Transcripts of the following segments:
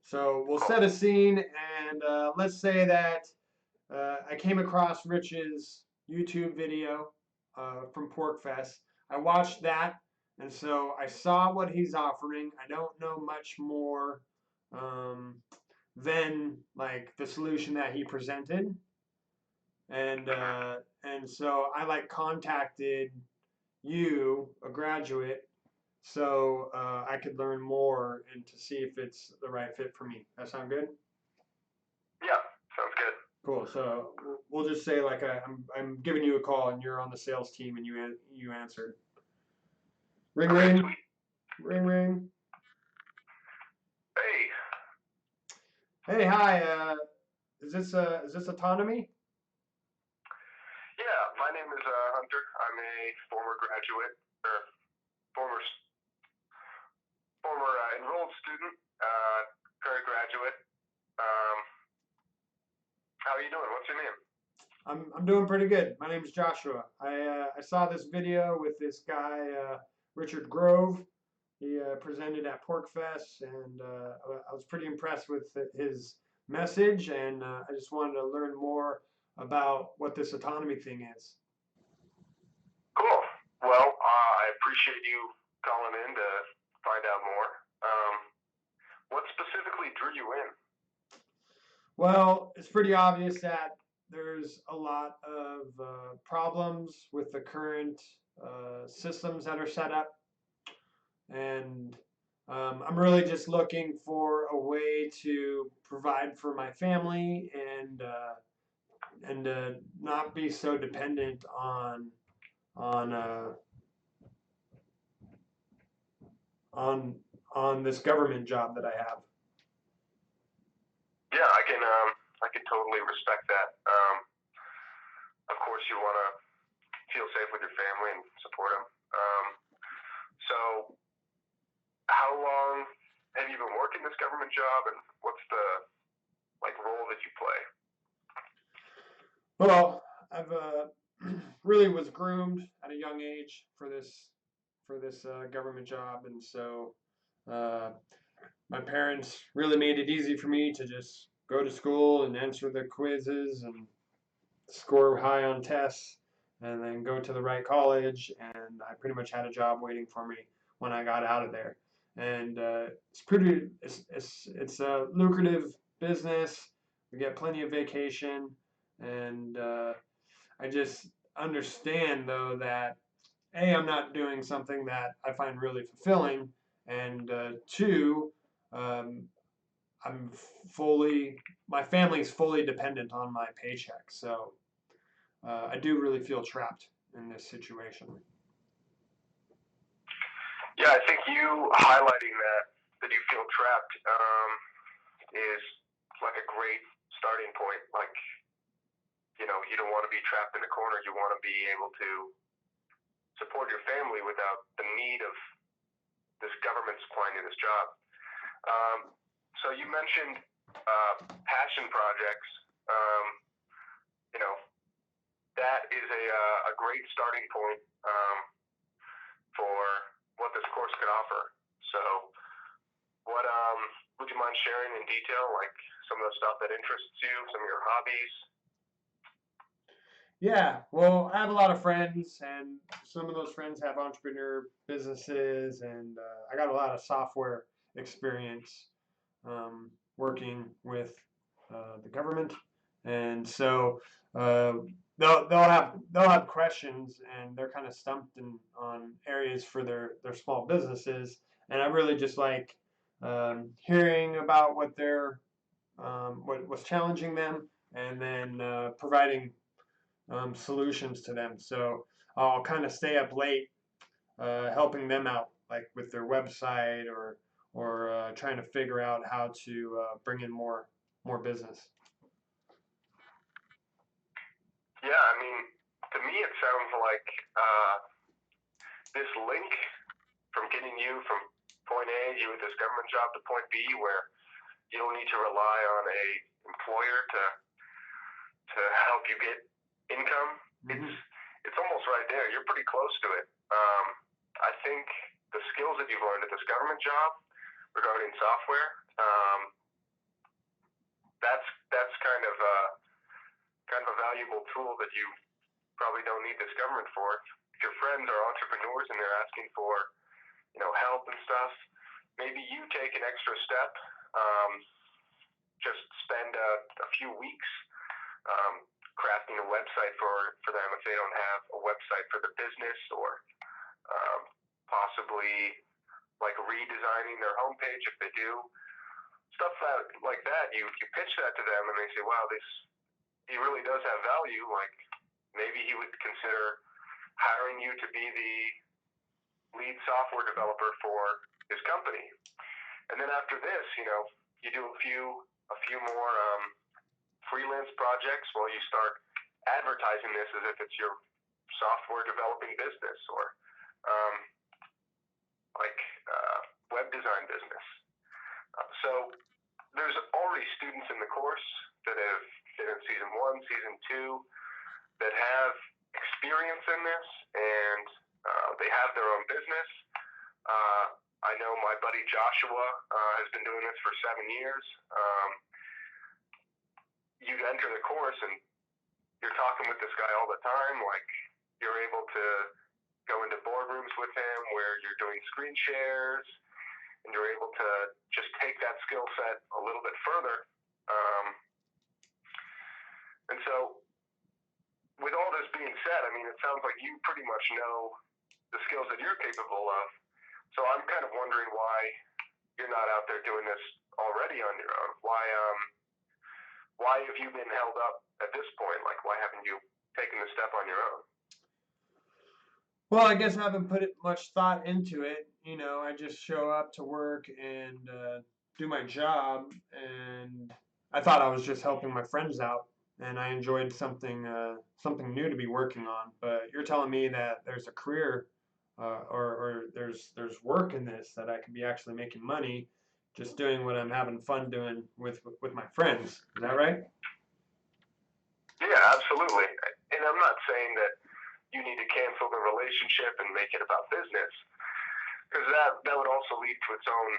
So we'll Cool. set a scene, and let's say that I came across Rich's YouTube video from PorkFest. I watched that, and so I saw what he's offering. I don't know much more um, than like the solution that he presented, and so I like contacted you, a graduate, so I could learn more and to see if it's the right fit for me. That sound good? Yeah, sounds good. Cool. So we'll just say like I'm giving you a call and you're on the sales team and you answered. Ring Okay, ring sweet. ring ring. Hey, Hey, hi. Is this Autonomy? yeah, my name is Hunter. I'm a former graduate, or former former enrolled student, current graduate. Um, how are you doing? What's your name? I'm doing pretty good. My name is Joshua. I saw this video with this guy Richard Grove. He presented at PorkFest, and I was pretty impressed with his message, and I just wanted to learn more about what this autonomy thing is. Cool. Well, I appreciate you calling in to find out more. What specifically drew you in? Well, it's pretty obvious that there's a lot of problems with the current systems that are set up, and I'm really just looking for a way to provide for my family and not be so dependent on uh, on on this government job that I have. Yeah, I can totally respect that. Of course, you want to feel safe with your family and support them. So, how long have you been working this government job, and what's the role that you play? Well, I've really was groomed at a young age for this government job, and so uh, my parents really made it easy for me to just go to school and answer the quizzes and score high on tests, and then go to the right college. And I pretty much had a job waiting for me when I got out of there. And it's a lucrative business. We get plenty of vacation, and I just understand though that I'm not doing something that I find really fulfilling, and two, um, my family's fully dependent on my paycheck, so I do really feel trapped in this situation. Yeah, I think you highlighting that you feel trapped is like a great starting point. Like, you don't want to be trapped in a corner. You want to be able to support your family without the need of this government supplying you this job. Um, so you mentioned passion projects. Um, you know, that is a great starting point for what this course could offer. So, what would you mind sharing in detail, like some of the stuff that interests you, some of your hobbies? Yeah, well, I have a lot of friends, and some of those friends have entrepreneur businesses, and I got a lot of software experience working with the government, and so uh, they'll have questions, and they're kind of stumped on areas for their small businesses, and I really just like hearing about what's challenging them, and then providing solutions to them. So I'll kind of stay up late helping them out, like with their website or trying to figure out how to bring in more business. Yeah, I mean, to me, it sounds like this link from getting you from point A, you with this government job, to point B, where you don't need to rely on a employer to help you get income. Mm-hmm. It's almost right there. You're pretty close to it. I think the skills that you've learned at this government job regarding software, tool that you probably don't need this government for. If your friends are entrepreneurs and they're asking for, help and stuff, maybe you take an extra step. Just spend a few weeks crafting a website for them if they don't have a website for the business, or possibly like redesigning their homepage if they do. Stuff like that, you pitch that to them and they say, wow, he really does have value. Like maybe he would consider hiring you to be the lead software developer for his company. And then after this, you do a few more freelance projects while you start advertising this as if it's your software developing business, or web design business. So there's already students in the course that have been in season 1, season 2, that have experience in this, and they have their own business. I know my buddy Joshua has been doing this for 7 years. You enter the course and you're talking with this guy all the time. Like you're able to go into boardrooms with him where you're doing screen shares, and you're able to just take that skill set a little bit further. And so with all this being said, I mean, it sounds like you pretty much know the skills that you're capable of. So I'm kind of wondering why you're not out there doing this already on your own. Why have you been held up at this point? Like, why haven't you taken the step on your own? Well, I guess I haven't put much thought into it. I just show up to work and do my job, and I thought I was just helping my friends out, and I enjoyed something new to be working on. But you're telling me that there's a career, or there's work in this, that I could be actually making money just doing what I'm having fun doing with my friends. Is that right? Yeah, absolutely. And I'm not saying that you need to cancel the relationship and make it about business, because that would also lead to its own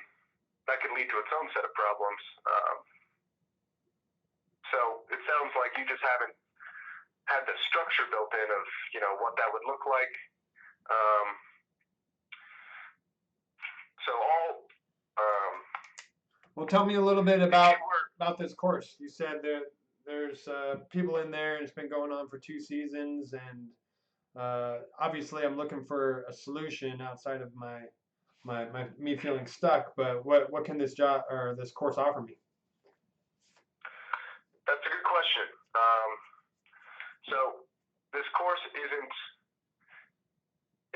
set of problems. So it sounds like you just haven't had the structure built in of what that would look like. Well, tell me a little bit about this course. You said there's people in there, and it's been going on for 2 seasons, and obviously I'm looking for a solution outside of me feeling stuck. But what can this job or this course offer me? That's a good question. So this course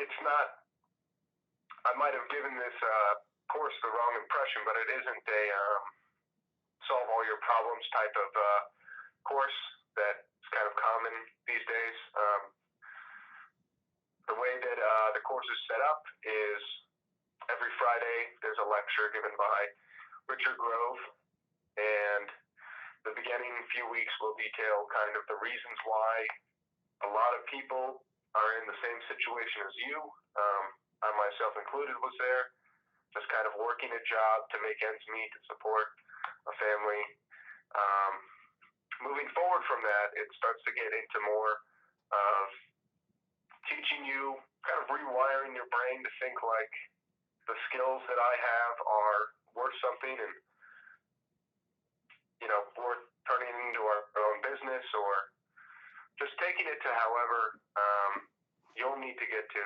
it's not, I might have given this course the wrong impression, but it isn't a solve all your problems type of course that's kind of common these days. The way that the course is set up is every Friday there's a lecture given by Richard Grove, and the beginning few weeks will detail kind of the reasons why a lot of people are in the same situation as you. I myself included was there, just kind of working a job to make ends meet to support a family. Moving forward from that, it starts to get into more of teaching you, kind of rewiring your brain to think like the skills that I have are worth something, and worth turning into our own business, or just taking it to however you'll need to get to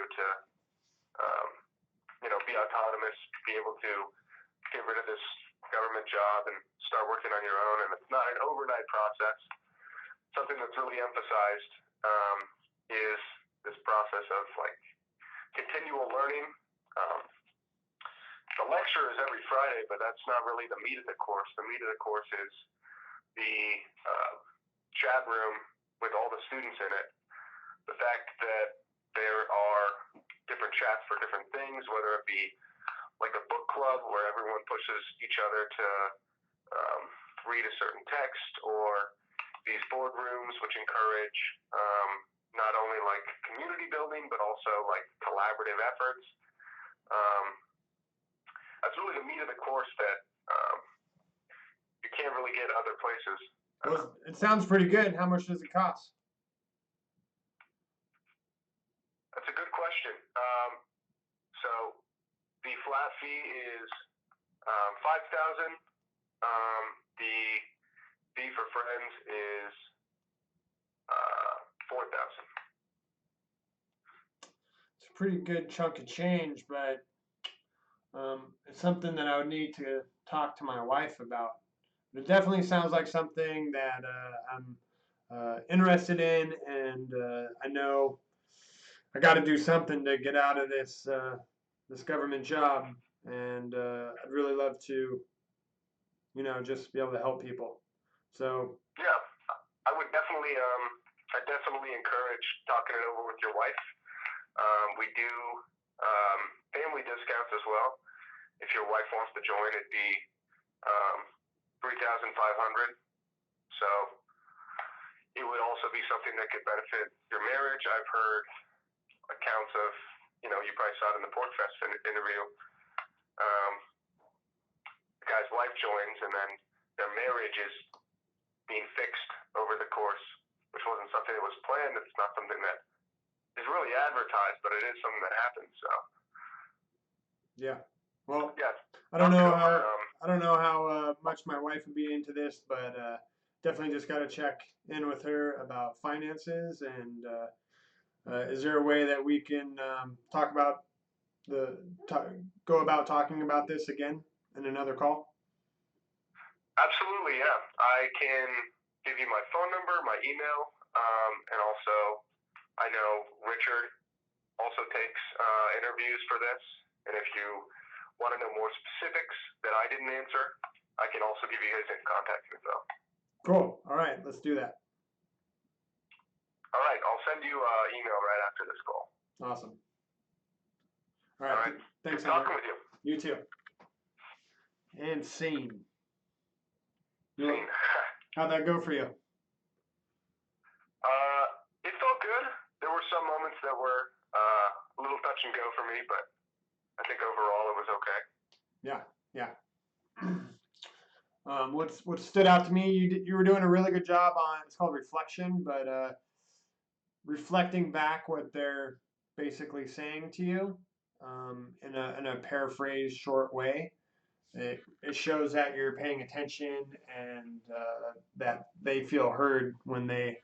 be autonomous, be able to get rid of this government job and start working on your own. And it's not an overnight process. Something that's really emphasized is this process of like continual learning. The lecture is every Friday, but that's not really the meat of the course. The meat of the course is the chat room with all the students in it. The fact that there are different chats for different things, whether it be like a book club where everyone pushes each other to read a certain text, or these boardrooms which encourage not only like community building but also like collaborative efforts. That's really the meat of the course that you can't really get other places. Well, it sounds pretty good. How much does it cost? fee is 5,000. The fee for friends is 4,000. It's a pretty good chunk of change, but it's something that I would need to talk to my wife about. It definitely sounds like something that I'm interested in, and I know I got to do something to get out of this government job, and I'd really love to, just be able to help people. So Yeah, I definitely encourage talking it over with your wife. We do family discounts as well. If your wife wants to join, it'd be 3,500. So it would also be something that could benefit your marriage. I've heard accounts of, you probably saw it in the Pork Fest interview. The guy's wife joins, and then their marriage is being fixed over the course, which wasn't something that was planned. It's not something that is really advertised, but it is something that happens. So yeah, well, yeah, I don't know how much my wife would be into this, but definitely just got to check in with her about finances. And is there a way that we can go about talking about this again in another call? absolutely, yeah. I can give you my phone number, my email, and also I know Richard also takes interviews for this. And if you want to know more specifics that I didn't answer, I can also give you his contact info. Cool. All right, let's do that. All right, I'll send you an email right after this call. Awesome. All right. Thanks, Good talking with you. You too. And scene. Scene. How'd that go for you? It felt good. There were some moments that were a little touch and go for me, but I think overall it was okay. Yeah. What stood out to me, you were doing a really good job on, it's called reflection, but reflecting back what they're basically saying to you in a paraphrased short way. It shows that you're paying attention and that they feel heard when they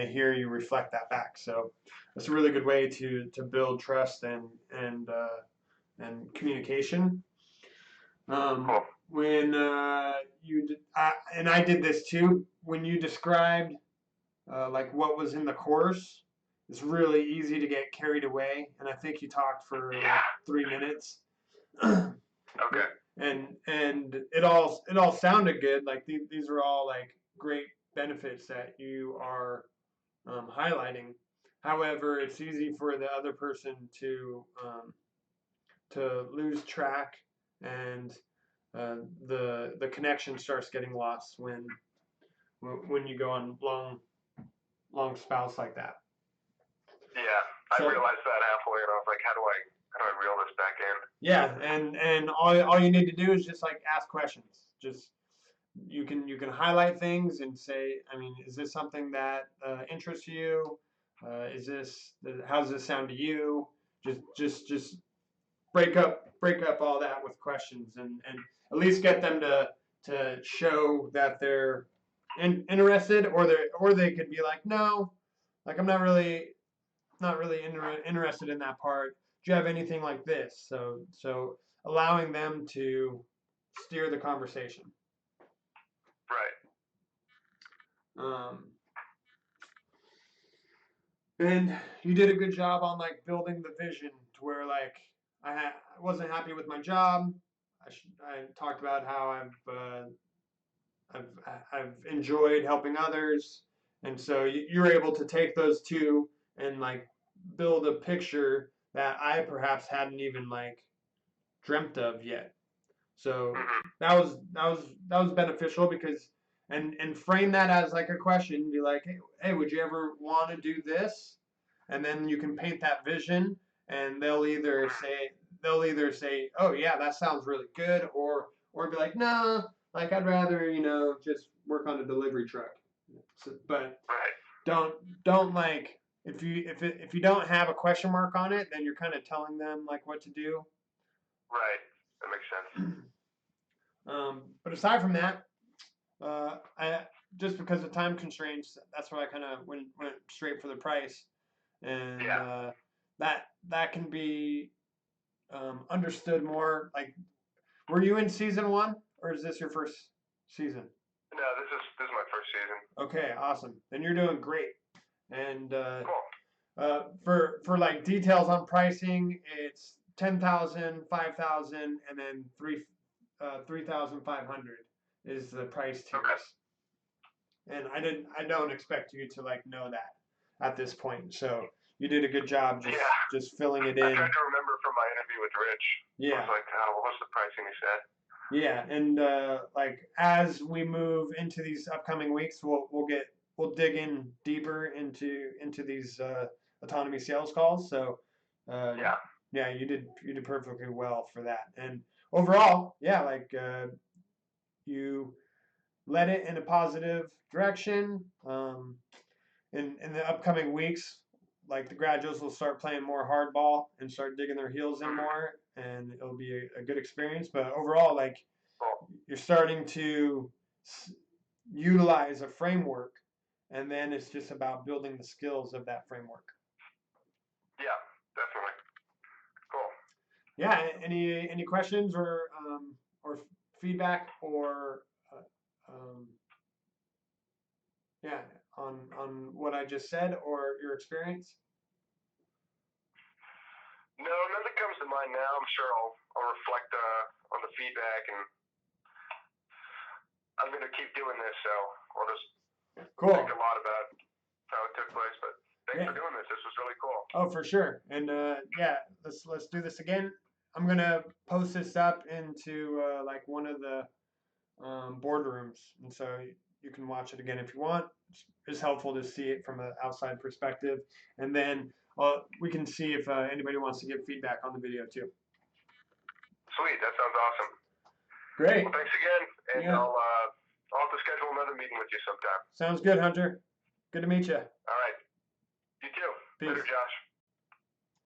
hear you reflect that back. So that's a really good way to build trust and communication. Cool. When you did, and I did this too. When you described like what was in the course, it's really easy to get carried away. And I think you talked for like 3 minutes. Okay. And it all sounded good. Like these are all like great benefits that you are highlighting. However, it's easy for the other person to lose track, and the connection starts getting lost when you go on long spouts like that. Yeah, I realized that halfway, and I was like, how do I reel this back in? Yeah, and all you need to do is just like ask questions. Just you can highlight things and say, I mean, is this something that interests you? How does this sound to you? Just break up all that with questions, and at least get them to show that they're interested, or they could be like, no, like I'm not really interested in that part. Do you have anything like this? So allowing them to steer the conversation. Right. And you did a good job on like building the vision to where like I wasn't happy with my job. I talked about how I've enjoyed helping others, and so you're able to take those two and like build a picture that I perhaps hadn't even like dreamt of yet. So that was beneficial because and frame that as like a question. Be like, hey, would you ever want to do this? And then you can paint that vision, and they'll either say, oh yeah, that sounds really good, or be like, no, like I'd rather just work on a delivery truck. So, but don't like if you don't have a question mark on it, then you're kind of telling them like what to do. Right. that makes sense. But aside from that, I just because of time constraints, that's why I kind of went straight for the price, and Yeah. that can be understood more. Like, were you in season one, or is this your first season? No, this is my first season. Okay, awesome. Then you're doing great. And Cool. for like details on pricing, it's 10,000, 5,000, and then 3,500 is the price tiers. Okay. And I don't expect you to like know that at this point. So you did a good job just filling it I in. tried to remember from my interview with Rich. I Yeah. was like, oh, what was the pricing he said? Yeah, and like as we move into these upcoming weeks, we'll dig in deeper into these autonomy sales calls. So Yeah. yeah, you did perfectly well for that. And overall, yeah, like you led it in a positive direction. In the upcoming weeks, like the graduates will start playing more hardball and start digging their heels in more, and it'll be a good experience. But overall, like Cool. you're starting to utilize a framework, and then it's just about building the skills of that framework. Yeah, definitely. Cool. Yeah. Any questions or feedback or yeah on what I just said or your experience? No, nothing comes to mind now. I'm sure I'll reflect on the feedback, and I'm gonna keep doing this. So I'll just Cool. think a lot about how it took place. But thanks for doing this. This was really cool. Oh, for sure. And yeah, let's do this again. I'm gonna post this up into like one of the boardrooms, and so you can watch it again if you want. It's helpful to see it from an outside perspective, and then we can see if anybody wants to give feedback on the video too. Sweet, that sounds awesome. Great. Well, thanks again, and Yeah. I'll have to schedule another meeting with you sometime. Sounds good, Hunter. Good to meet you. All right. You too. Peace. Later, Josh.